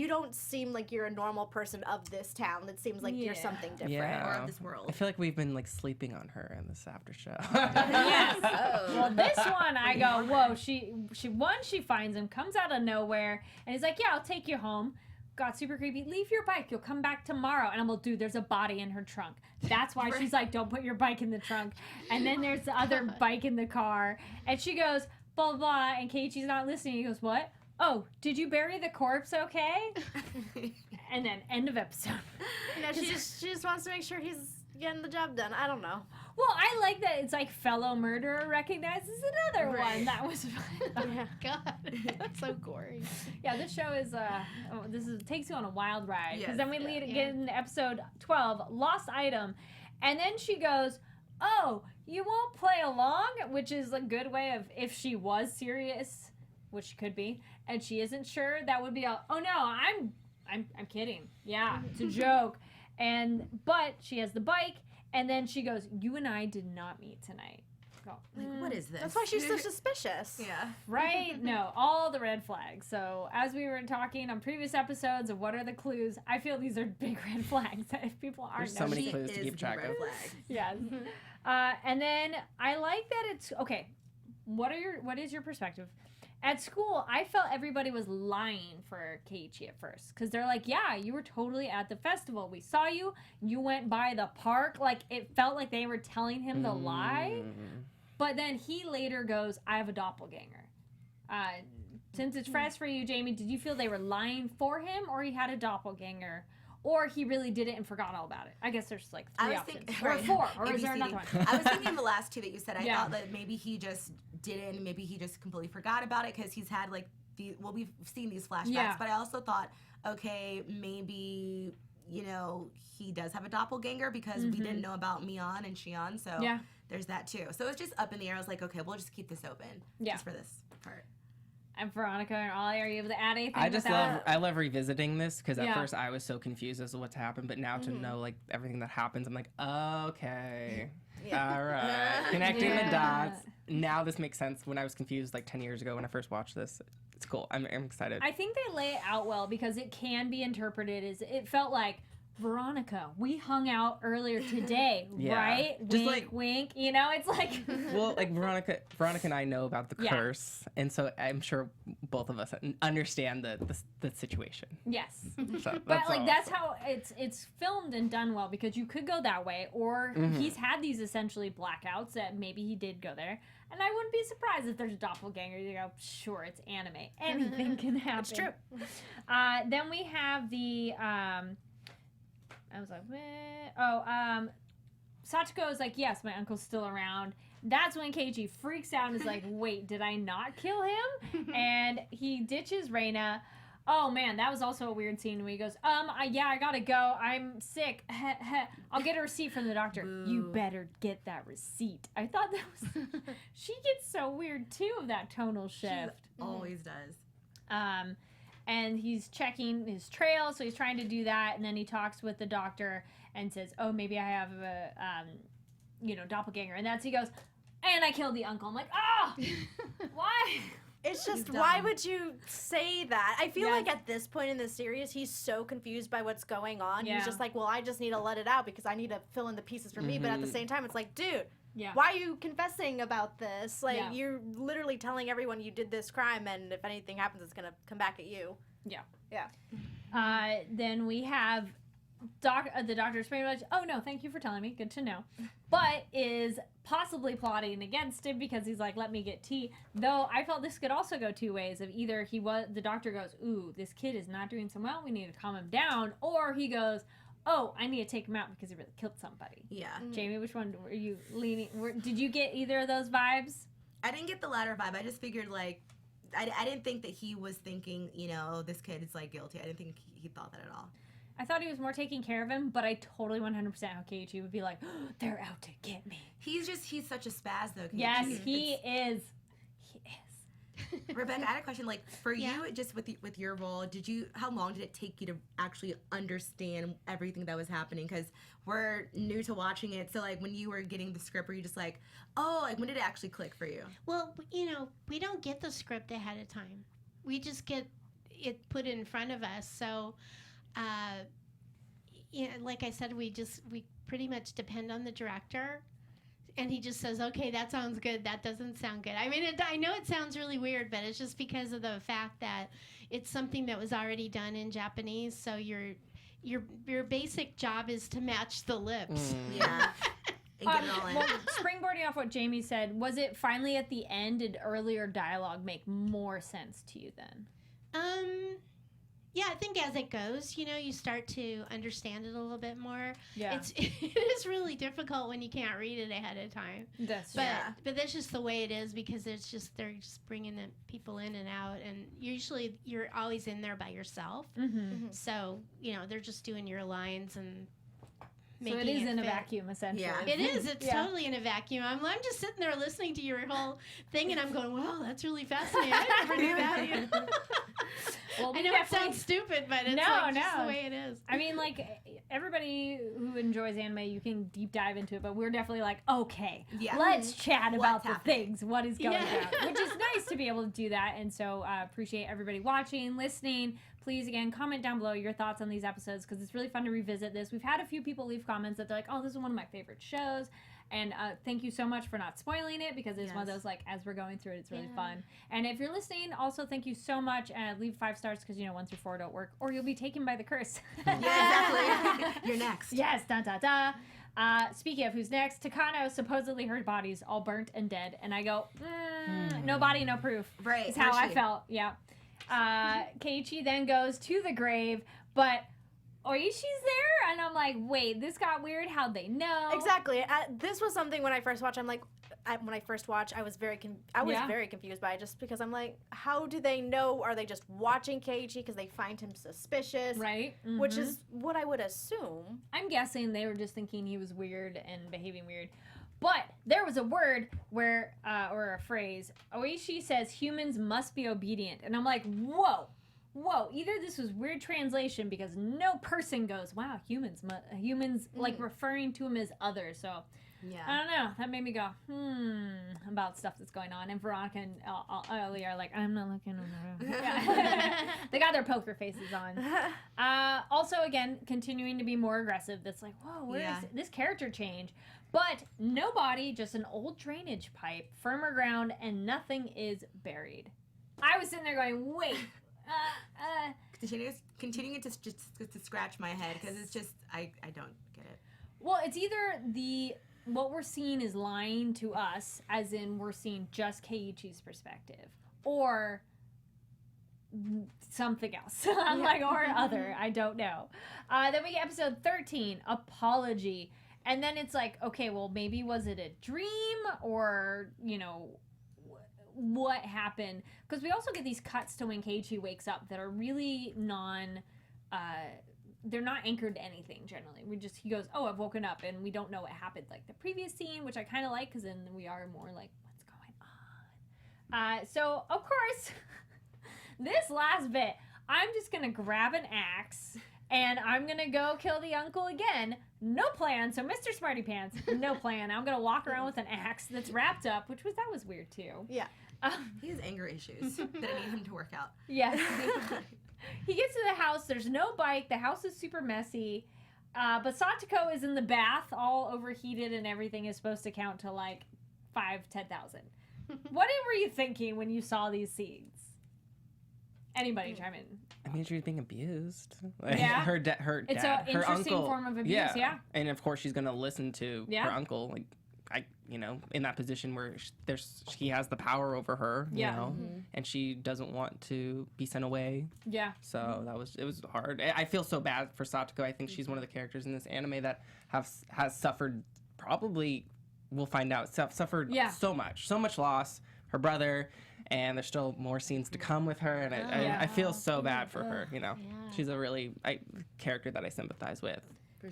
E: don't seem like you're a normal person of this town. It seems like you're
A: Yeah.
E: something different.
F: Yeah.
C: Or of this world.
F: I feel like we've been like sleeping on her in this after show.
A: Yes.
C: Oh.
A: Well, this one I go, whoa, she finds him, comes out of nowhere, and he's like, yeah, I'll take you home. Got super creepy. Leave your bike. You'll come back tomorrow. And I'm like, dude, there's a body in her trunk. That's why she's like, don't put your bike in the trunk. And then there's the other bike in the car. And she goes, blah, blah, blah. And Keiichi's not listening. He goes, what? Oh, did you bury the corpse okay? And then end of episode.
E: You know, she just wants to make sure he's getting the job done. I don't know.
A: Well, I like that it's like fellow murderer recognizes another one.
C: Right.
A: That was fun.
D: God, that's so gory.
A: Yeah, this show is takes you on a wild ride because
C: Yes,
A: then we
D: yeah.
A: get into episode 12, lost item, and then she goes, "Oh, you won't play along," which is a good way of if she was serious, which she could be, and she isn't sure. That would be a, "Oh no, I'm kidding. Yeah, it's a joke," but she has the bike, and then she goes, "You and I did not meet tonight." Go.
C: Like, what is this?
E: That's why she's so suspicious.
C: Yeah.
A: Right? No, all the red flags. So, as we were talking on previous episodes of what are the clues, I feel these are big red flags that if people aren't
F: There's so many
A: noticing.
F: clues to keep track of.
A: Yes. And then I like that it's okay. What is your perspective? At school, I felt everybody was lying for Keiichi at first because they're like, "Yeah, you were totally at the festival. We saw you. You went by the park." Like it felt like they were telling him the lie. But then he later goes, "I have a doppelganger." Since it's fresh for you, Jaimi, did you feel they were lying for him, or he had a doppelganger? Or he really did it and forgot all about it. I guess there's like three options. Or four. Or is there another one?
C: I was thinking the last two that you said. I
A: Yeah.
C: thought that maybe he just didn't. Maybe he just completely forgot about it because he's had like we've seen these flashbacks.
A: Yeah.
C: But I also thought, okay, maybe he does have a doppelganger because we didn't know about Mion and Shion. So
A: Yeah.
C: there's that too. So it's just up in the air. I was like, okay, we'll just keep this open.
A: Yeah.
C: Just for this part.
A: And Veronica and Ollie, are you able to add anything?
F: I love revisiting this because at
A: Yeah.
F: first I was so confused as to what's happened, but now to know like everything that happens, I'm like, okay, all right, connecting the dots. Now this makes sense. When I was confused like 10 years ago when I first watched this, it's cool. I'm excited.
A: I think they lay it out well because it can be interpreted as it felt like, Veronica, we hung out earlier today,
F: Yeah.
A: right?
F: Just
A: Wink,
F: like-
A: wink. You know, it's like.
F: Well, like Veronica and I know about the
A: Yeah.
F: curse, and so I'm sure both of us understand the situation.
A: Yes.
F: So
A: But like
F: all.
A: that's how it's filmed and done well because you could go that way, or he's had these essentially blackouts that maybe he did go there, and I wouldn't be surprised if there's a doppelganger. You go, sure, it's anime, anything can happen.
E: It's true.
A: Then we have the I was like, Satoko is like, yes, my uncle's still around. That's when Keiichi freaks out and is like, wait, did I not kill him? And he ditches Reina. Oh man, that was also a weird scene where he goes, yeah, I gotta go. I'm sick. I'll get a receipt from the doctor. You better get that receipt. I thought that was, she gets so weird too of that tonal shift.
C: Always does.
A: And he's checking his trail, so he's trying to do that, and then he talks with the doctor and says, oh, maybe I have a, doppelganger. And he goes, and I killed the uncle. I'm like, why?
E: It's just,
C: dumb.
E: why would you say that? I feel
A: Yes.
E: like at this point in the series, he's so confused by what's going on.
A: Yeah.
E: He's just like, well, I just need to let it out because I need to fill in the pieces for me. But at the same time, it's like, dude,
A: Yeah.
E: why are you confessing about this? Like,
A: Yeah.
E: you're literally telling everyone you did this crime, and if anything happens, it's going to come back at you.
A: Yeah.
E: Yeah.
A: Then we have the doctor's pretty much, oh no, thank you for telling me, good to know, but is possibly plotting against him because he's like, let me get tea. Though I felt this could also go two ways of either the doctor goes, ooh, this kid is not doing so well, we need to calm him down, or he goes, oh, I need to take him out because he really killed somebody.
C: Yeah.
A: Jaimi, which one were you leaning? Did you get either of those vibes?
C: I didn't get the latter vibe. I just figured, like, I didn't think that he was thinking, you know, oh, this kid is, like, guilty. I didn't think he thought that at all.
A: I thought he was more taking care of him, but I totally 100% how Keichii would be like, oh, they're out to get me.
C: He's such a spaz, though. Keichii.
A: Yes, he is. He is.
C: Rebecca, I had a question. Like, for you, just with your role, how long did it take you to actually understand everything that was happening? Because we're new to watching it. So, like, when you were getting the script, were you just like, oh, like, when did it actually click for you?
D: Well, you know, we don't get the script ahead of time. We just get it put in front of us. So, yeah, like I said, we pretty much depend on the director. And he just says, okay, that sounds good. That doesn't sound good. I mean, I know it sounds really weird, but it's just because of the fact that it's something that was already done in Japanese. So your basic job is to match the lips.
C: Yeah. And get it all in.
A: Well, springboarding off what Jaimi said, was it finally at the end, did earlier dialogue make more sense to you then?
D: Yeah, I think as it goes, you know, you start to understand it a little bit more.
A: Yeah.
D: It is really difficult when you can't read it ahead of time.
A: That's
D: But that's just the way it is because they're just bringing the people in and out, and usually you're always in there by yourself.
A: Mm-hmm.
D: So you know they're just doing your lines and.
A: So it is in a
D: fit.
A: vacuum, essentially.
C: Yeah.
D: It is. It's totally in a vacuum. I'm just sitting there listening to your whole thing, and I'm going, "Wow, that's really fascinating. I never knew that." You know?
A: Well,
D: I know it sounds stupid, but it's just the way it is.
A: I mean, like, everybody who enjoys anime, you can deep dive into it, but we're definitely like, okay, let's chat about the things, what is going on, which is nice to be able to do that, and so appreciate everybody watching, listening. Please, again, comment down below your thoughts on these episodes, because it's really fun to revisit this. We've had a few people leave comments that they're like, oh, this is one of my favorite shows. And thank you so much for not spoiling it, because it's one of those, like, as we're going through it, it's really fun. And if you're listening, also thank you so much. Leave 5 stars, because, you know, 1 through 4 don't work, or you'll be taken by the curse.
C: Yeah, exactly. You're next.
A: Yes, da-da-da. Speaking of who's next, Takano supposedly her body's all burnt and dead. And I go, no body, no proof.
C: Right.
A: Is how I felt, yeah. Keichii then goes to the grave, but Oishi's there, and I'm like, wait, this got weird. How'd they know?
E: Exactly. This was something when I first watched. I'm like, when I first watched, I was very confused by it, just because I'm like, how do they know? Are they just watching Keichii because they find him suspicious?
A: Right. Mm-hmm.
E: Which is what I would assume.
A: I'm guessing they were just thinking he was weird and behaving weird. But there was a word where, or a phrase, Oishi says humans must be obedient, and I'm like, whoa. Either this was weird translation, because no person goes, wow, humans, like referring to him as others. So, I don't know. That made me go, about stuff that's going on. And Veronica and Ollie are like, I'm not looking over. They got their poker faces on. Also, again, continuing to be more aggressive. That's like, whoa, where is this character change? But no body, just an old drainage pipe, firmer ground, and nothing is buried. I was sitting there going, wait.
C: Continuing to scratch my head, because it's just I don't get it.
A: Well, it's either what we're seeing is lying to us, as in we're seeing just Keiichi's perspective, or something else. I'm like, or other. I don't know. Then we get episode 13, Apology. And then it's like, okay, well, maybe was it a dream, or, you know, what happened? Because we also get these cuts to when Keichii wakes up that are really they're not anchored to anything generally. He goes, oh, I've woken up, and we don't know what happened like the previous scene, which I kind of like, because then we are more like, what's going on? So, of course, this last bit, I'm just going to grab an axe, and I'm going to go kill the uncle again. No plan. So, Mr. Smarty Pants, no plan. I'm going to walk around with an axe that's wrapped up, that was weird, too.
E: Yeah.
C: He has anger issues that I need him to work out.
A: Yes. He gets to the house. There's no bike. The house is super messy. But Satoko is in the bath, all overheated, and everything is supposed to count to like 10,000. What were you thinking when you saw these scenes? Anybody chime in?
F: I mean, she was being abused. Like,
A: Yeah.
F: her dad,
A: It's
F: her
A: an interesting
F: uncle,
A: form of abuse, yeah.
F: And of course, she's gonna listen to her uncle. Like, in that position where he has the power over her, you know, and she doesn't want to be sent away.
A: Yeah.
F: So it was hard. I feel so bad for Satoko. I think she's one of the characters in this anime that has suffered, probably, we'll find out, suffered so much loss. Her brother, and there's still more scenes to come with her, and I feel so bad for her, you know. Yeah. She's a really character that I sympathize with.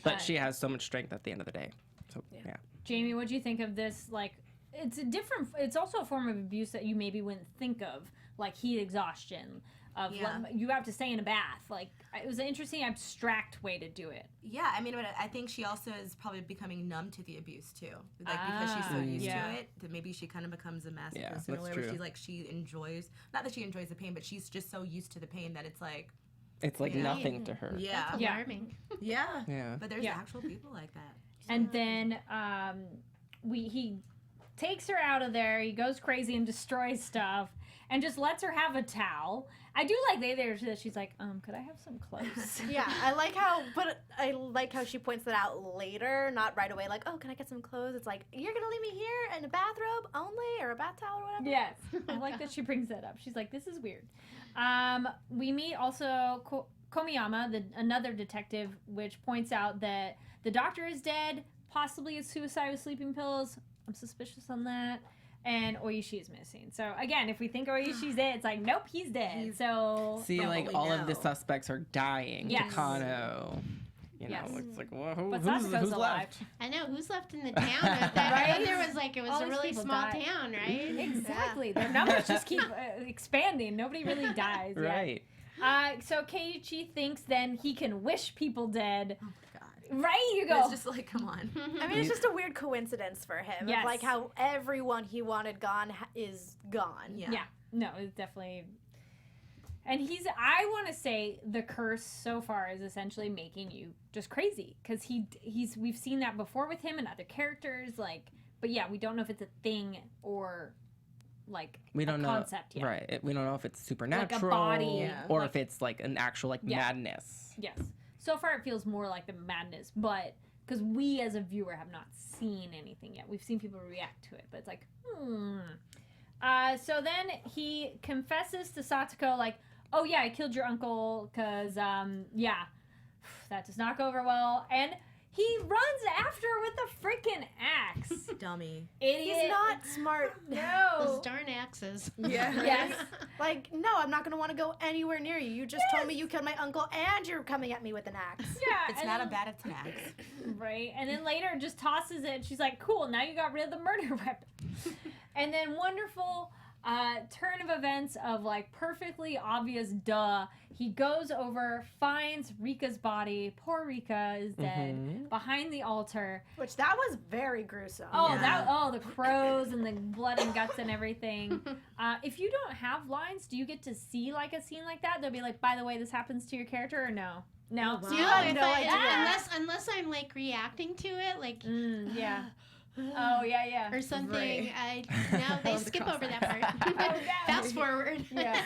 F: But she has so much strength at the end of the day. So, yeah.
A: Jaimi, what do you think of this? Like, it's also a form of abuse that you maybe wouldn't think of, like heat exhaustion, you have to stay in a bath. Like, it was an interesting, abstract way to do it.
C: Yeah, I mean, but I think she also is probably becoming numb to the abuse, too. Like, because she's so used to it, that maybe she kind of becomes a masochist in a way where she enjoys, not that she enjoys the pain, but she's just so used to the pain that it's like...
F: It's like nothing to her.
C: Yeah.
D: That's alarming.
C: Yeah. But there's actual people like that.
A: And then he takes her out of there. He goes crazy and destroys stuff and just lets her have a towel. I do like that she's like, could I have some clothes?
E: Yeah, I like how she points that out later, not right away. Like, oh, can I get some clothes? It's like, you're gonna leave me here in a bathrobe only, or a bath towel or whatever.
A: Yes, I like that she brings that up. She's like, this is weird. We meet also Komiyama, another detective, which points out that the doctor is dead, possibly a suicide with sleeping pills. I'm suspicious on that. And Oishi is missing. So, again, if we think Oishi's dead, it's like, nope, he's dead.
F: See, like, all of the suspects are dying.
A: Yes.
F: Takano. You know, it's like, well,
A: who's
F: alive?
A: left?
D: I know, who's left in the town? Right? There was like, it was
A: all
D: a really small town, right?
A: Exactly. Their numbers just keep expanding. Nobody really dies.
F: Right.
A: So Keichii thinks then he can wish people dead.
C: Oh my God.
A: Right? You go.
C: It's just like, come on.
E: I mean, it's just a weird coincidence for him.
A: Yes.
E: Of like how everyone he wanted gone is gone.
A: Yeah. No, it's definitely... And I want to say the curse so far is essentially making you just crazy. Because we've seen that before with him and other characters. Like, but yeah, we don't know if it's a thing or... like
F: we don't
A: a
F: know,
A: concept yet.
F: Right. We don't know if it's supernatural,
A: like a body,
F: or if it's like an actual madness.
A: Yes. So far, it feels more like the madness, but because we as a viewer have not seen anything yet, we've seen people react to it, but it's like, So then he confesses to Satoko, like, oh yeah, I killed your uncle, because that does not go over well, and he runs after her with a freaking axe.
C: Dummy.
A: Idiot.
E: He's not smart.
A: No.
D: Those darn axes.
C: Yeah.
A: Yes.
E: Like, no, I'm not going to want to go anywhere near you. You just told me you killed my uncle and you're coming at me with an axe.
A: Yeah.
C: It's not a bad attack.
A: Right. And then later just tosses it. She's like, cool, now you got rid of the murder weapon. And then wonderful turn of events of like perfectly obvious duh. He goes over, finds Rika's body. Poor Rika is dead behind the altar.
E: Which that was very gruesome.
A: Oh, the crows and the blood and guts and everything. If you don't have lines, do you get to see like a scene like that? They'll be like, by the way, this happens to your character, or no? No.
E: Wow. You have no idea.
D: Unless I'm like reacting to it, like
A: yeah. Oh yeah.
D: Or something.
C: Right.
D: No, they skip over that part. Fast forward.
A: Yeah.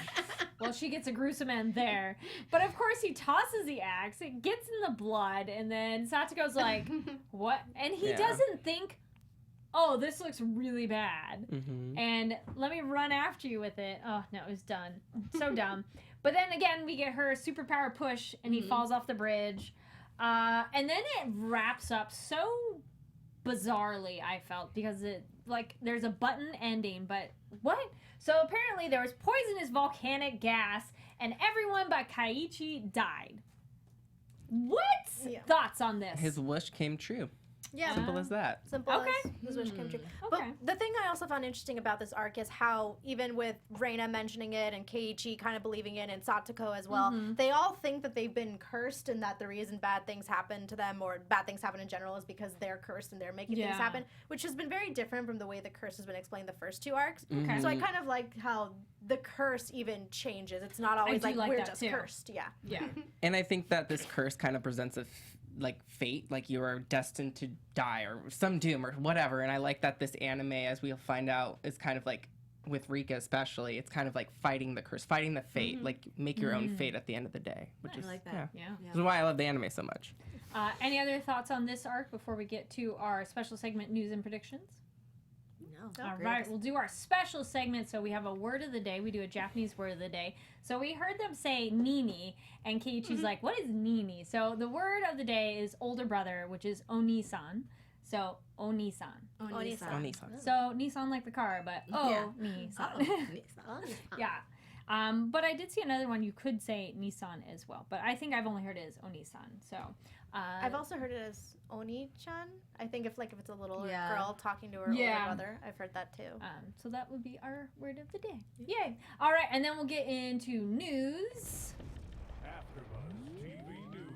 A: Well, she gets a gruesome end there. But of course he tosses the axe, it gets in the blood, and then Satoko's like, what? And he doesn't think, oh, this looks really bad. And let me run after you with it. Oh, no, it was done. So dumb. But then again, we get her superpower push, and he falls off the bridge. And then it wraps up so bizarrely, I felt, because it there's a button ending, but what? So apparently there was poisonous volcanic gas and everyone but Keichii died. What? Yeah. Thoughts on this?
F: His wish came true.
E: Yeah.
F: Simple as that.
E: Simple as his wish came true. But the thing I also found interesting about this arc is how, even with Reina mentioning it and Keichii kind of believing it and Satoko as well, they all think that they've been cursed and that the reason bad things happen to them or bad things happen in general is because they're cursed and they're making things happen, which has been very different from the way the curse has been explained the first two arcs. Okay. So I kind of like how the curse even changes. It's not always like we're just cursed. Yeah.
A: Yeah.
F: And I think that this curse kind of presents a fate, like you are destined to die or some doom or whatever. And I like that this anime, as we'll find out, is kind of like, with Rika especially, it's kind of like fighting the curse, fighting the fate, like make your own fate at the end of the day. Which is,
C: I like that.
A: Yeah.
F: Which is why I love the anime so much.
A: Any other thoughts on this arc before we get to our special segment, news and predictions?
C: No.
A: All right, we'll do our special segment. So we have a word of the day. We do a Japanese word of the day. So we heard them say Nini, and Keiichi's like, what is Nini? So the word of the day is older brother, which is Oni-san. So Oni-san.
C: Oni-san.
A: So Nissan like the car, but Nissan. Yeah. But I did see another one. You could say Nissan as well, but I think I've only heard it as Oni-san. So
E: I've also heard it as Oni-chan. I think if it's a little
C: Yeah.
E: girl talking to her older brother, I've heard that too.
A: so that would be our word of the day. Yay! All right, and then we'll get into news.
G: AfterBuzz TV News.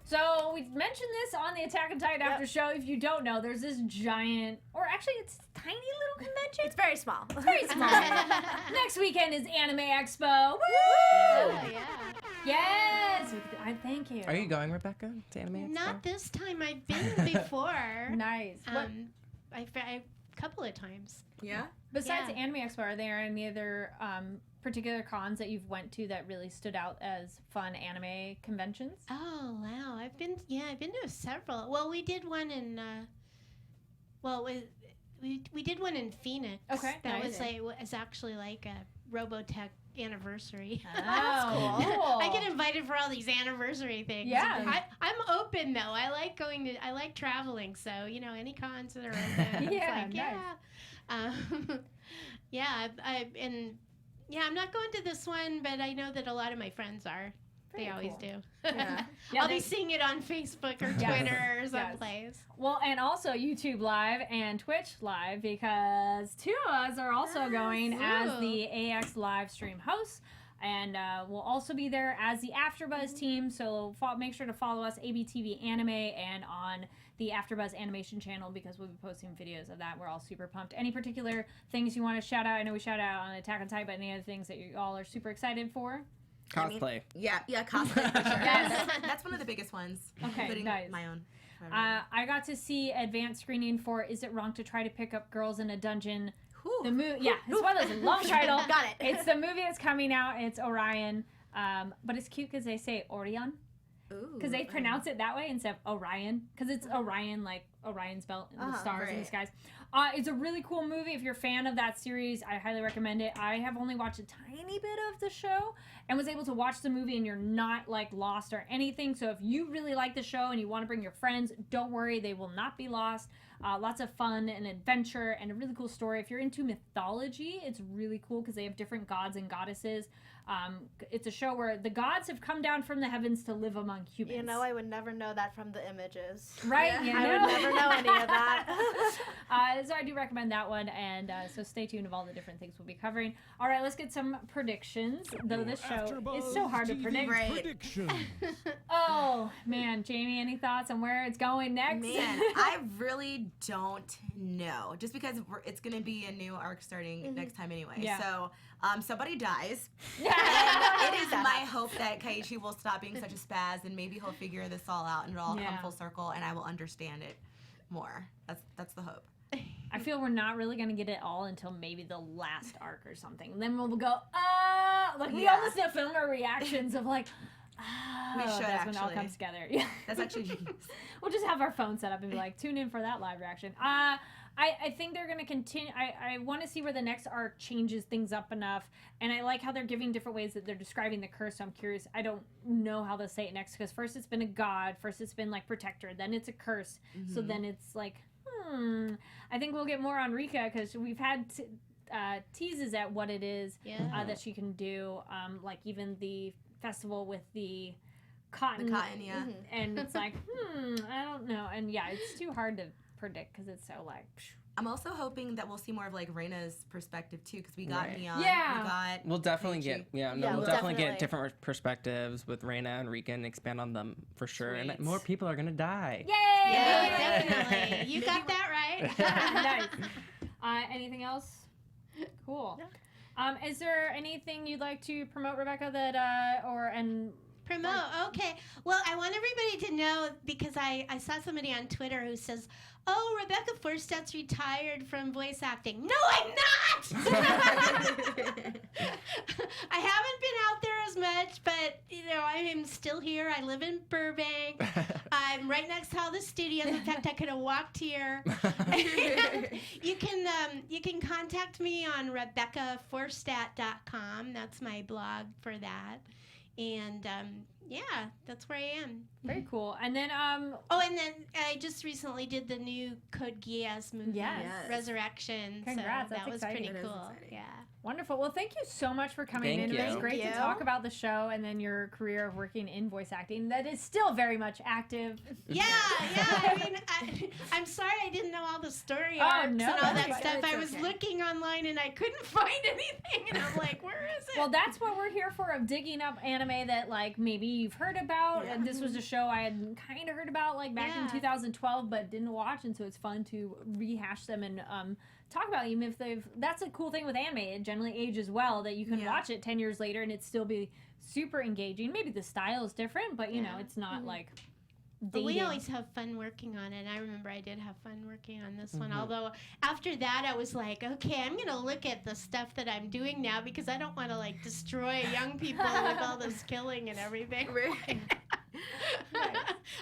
A: So we mentioned this on the Attack on Titan after show. If you don't know, there's this giant, or actually it's a tiny little convention.
E: It's very small.
A: Very small. Next weekend is Anime Expo. Woo!
D: Oh, yeah.
A: Yes! I thank you.
F: Are you going, Rebecca, to Anime Expo?
D: Not this time. I've been before.
A: Nice.
D: A couple of times.
C: Yeah.
A: Besides
D: Yeah.
A: Anime Expo, are there any other particular cons that you've went to that really stood out as fun anime conventions?
D: Oh wow, I've been to several. Well, we did one in we did one in Phoenix.
A: Okay,
D: that
A: nice.
D: was actually like a Robotech anniversary.
A: Oh, cool.
D: I get invited for all these anniversary things.
A: Yeah.
D: I'm open though. I like traveling. So any cons that are open.
A: Yeah,
D: it's
A: nice.
D: I'm not going to this one, but I know that a lot of my friends are.
A: Very
D: they always
A: cool.
D: do.
A: Yeah,
D: I'll be seeing it on Facebook or Twitter or someplace.
A: Well, and also YouTube Live and Twitch Live, because two of us are also going as the AX live stream hosts. And we'll also be there as the AfterBuzz team. So make sure to follow us, ABTV Anime, and on the AfterBuzz animation channel, because we'll be posting videos of that. We're all super pumped. Any particular things you want to shout out? I know we shout out on Attack on Titan, but any other things that you all are super excited for?
F: Cosplay.
C: Yeah, cosplay for sure.
A: Yes.
C: That's one of the biggest ones.
A: Okay,
C: including
A: nice.
C: my own.
A: I got to see advanced screening for Is It Wrong to Try to Pick Up Girls in a Dungeon?
C: Whew.
A: The movie, yeah, it's one of those long title.
E: Got it.
A: It's the movie that's coming out. It's Orion, but it's cute because they say Orion, because they pronounce it that way instead of Orion, because it's Orion, like Orion's belt and the stars in the skies. It's a really cool movie. If you're a fan of that series, I highly recommend it. I have only watched a tiny bit of the show and was able to watch the movie, and you're not like lost or anything. So if you really like the show and you want to bring your friends, don't worry, they will not be lost. Lots of fun and adventure and a really cool story. If you're into mythology, it's really cool because they have different gods and goddesses. It's a show where the gods have come down from the heavens to live among humans.
E: I would never know that from the images.
A: Right?
E: I would never know any of that.
A: So I do recommend that one, and so stay tuned of all the different things we'll be covering. All right, let's get some predictions, though this show is so hard to predict.
G: Predictions.
A: Oh, man. Jaimi, any thoughts on where it's going next?
C: Man, I really don't know. Just because it's going to be a new arc starting next time anyway.
A: Yeah.
C: So somebody dies.
A: Yeah.
C: And it is my hope that Keichii will stop being such a spaz, and maybe he'll figure this all out and it'll all come full circle and I will understand it more. That's the hope.
A: I feel we're not really going to get it all until maybe the last arc or something. Then we'll go, we almost have film our reactions of like,
C: we should
A: that's when it all
C: actually.
A: comes together. Yeah.
C: That's actually genius.
A: We'll just have our phone set up and be like, tune in for that live reaction. I think they're going to continue. I want to see where the next arc changes things up enough. And I like how they're giving different ways that they're describing the curse. So I'm curious. I don't know how they'll say it next, because first it's been a god. First it's been like protector. Then it's a curse.
C: Mm-hmm.
A: So then it's like, I think we'll get more on Rika, because we've had teases at what it is that she can do. Like even the festival with the cotton.
C: The cotton, yeah.
A: And it's like, I don't know. And yeah, it's too hard to predict because it's so like.
C: I'm also hoping that we'll see more of like Reina's perspective too, because we got Neon.
A: Yeah.
C: We got.
F: We'll definitely
C: Keichii.
F: get we'll definitely get different perspectives with Reina and Rika and expand on them for sure.
C: Sweet.
F: And more people are gonna die.
A: Yay!
D: Yeah, definitely. You got that right.
A: Nice. Anything else? Cool. Is there anything you'd like to promote, Rebecca, that
D: Promote. Okay. Well, I want everybody to know because I saw somebody on Twitter who says, "Oh, Rebecca Forstadt's retired from voice acting." No, I'm not. I haven't been out there as much, but I am still here. I live in Burbank. I'm right next to all the studios. In fact, I could have walked here. You can contact me on RebeccaForstadt.com. That's my blog for that. And yeah, that's where I am.
A: Very cool. And then
D: and then I just recently did the new Code Geass movie,
A: Yes.
D: Resurrection.
A: Congrats,
D: So
A: that's
D: that was
A: exciting.
D: pretty
C: That is
D: cool.
C: exciting.
D: Yeah.
A: wonderful. Well, thank you so much for coming
F: Thank
A: in. It was
F: you.
A: great
E: Thank
A: to
E: you.
A: talk about the show and then your career of working in voice acting. That is still very much active.
D: Yeah. I mean, I'm sorry I didn't know all the story arcs
A: no,
D: and all
A: that's
D: that
A: okay.
D: stuff.
C: It's
D: I was
C: okay.
D: looking online and I couldn't find anything, and I'm like, where is it?
A: Well, that's what we're here for, of digging up anime that, like, maybe you've heard about.
C: Yeah.
A: And this was a show I had kind of heard about, like, back in
D: Yeah.
A: 2012, but didn't watch. And so it's fun to rehash them and talk about even if they've... That's a cool thing with anime. It generally ages well, that you can
C: Yeah.
A: watch it 10 years later and it still be super engaging. Maybe the style is different, but, you know, it's not, like...
D: But we
A: dated.
D: always have fun working on it. I remember I did have fun working on this one.
F: Mhm.
D: Although after that, I was like, okay, I'm gonna look at the stuff that I'm doing now because I don't want to like destroy young people with all this killing and everything.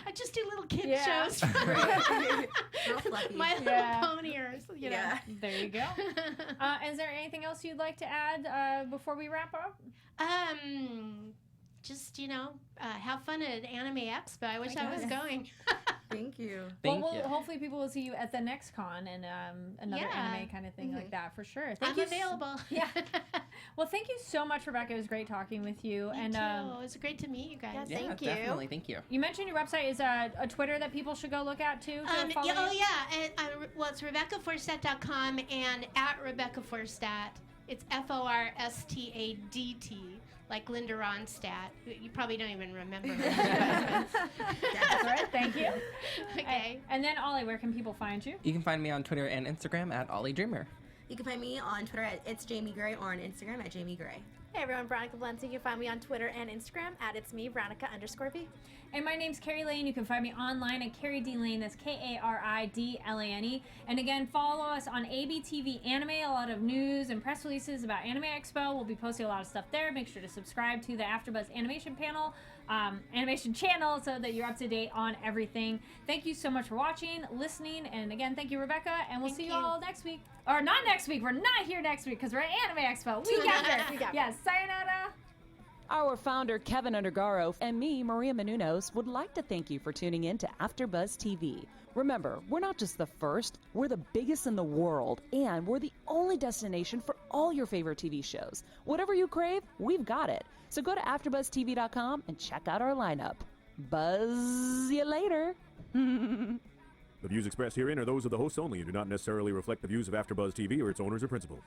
D: I just do little kid
A: Yeah.
D: shows.
C: Real fluffy.
D: My Little
A: Yeah.
D: Pony, or you know.
C: Yeah.
A: There you go. Is there anything else you'd like to add before we wrap up?
D: Just have fun at Anime Expo. I wish I was
C: Yes.
D: going.
C: Thank you.
F: Thank
A: well,
F: you.
A: hopefully people will see you at the next con and another
D: Yeah.
A: anime kind of thing like that for sure.
D: I'm
A: you
D: available.
A: Yeah. Well, thank you so much, Rebecca. It was great talking with you.
D: Me
A: and
D: too. It was great to meet you guys.
E: Yeah,
F: Yeah,
E: Thank you.
F: definitely. Thank you.
A: you mentioned your website is a Twitter that people should go look at too. To follow you?
D: It's RebeccaForstadt.com and at Rebecca Forstadt. It's Forstadt, like Linda Ronstadt. You probably don't even remember her.
A: That's all right. Thank you.
D: Okay.
A: And then Ollie, where can people find you?
F: You can find me on Twitter and Instagram at Ollie Dreamer.
C: You can find me on Twitter at It's Jaimi Gray or on Instagram at Jaimi Gray.
E: Hey everyone, Veronica Valencia. You can find me on Twitter and Instagram at It's Me, Veronica_V.
A: And my name's Kari Lane. You can find me online at Kari D Lane. That's KARIDLANE. And again, follow us on ABTV Anime. A lot of news and press releases about Anime Expo. We'll be posting a lot of stuff there. Make sure to subscribe to the AfterBuzz animation channel so that you're up to date on everything. Thank you so much for watching, listening, and again, thank you, Rebecca. And we'll see you
D: you.
A: all next week. Or not next week. We're not here next week because we're at Anime Expo. Week after.
E: Week after.
A: Yes, sayonara.
B: Our founder, Keven Undergaro, and me, Maria Menounos, would like to thank you for tuning in to AfterBuzz TV. Remember, we're not just the first, we're the biggest in the world, and we're the only destination for all your favorite TV shows. Whatever you crave, we've got it. So go to AfterBuzzTV.com and check out our lineup. Buzz you later.
G: The views expressed herein are those of the hosts only and do not necessarily reflect the views of AfterBuzz TV or its owners or principals.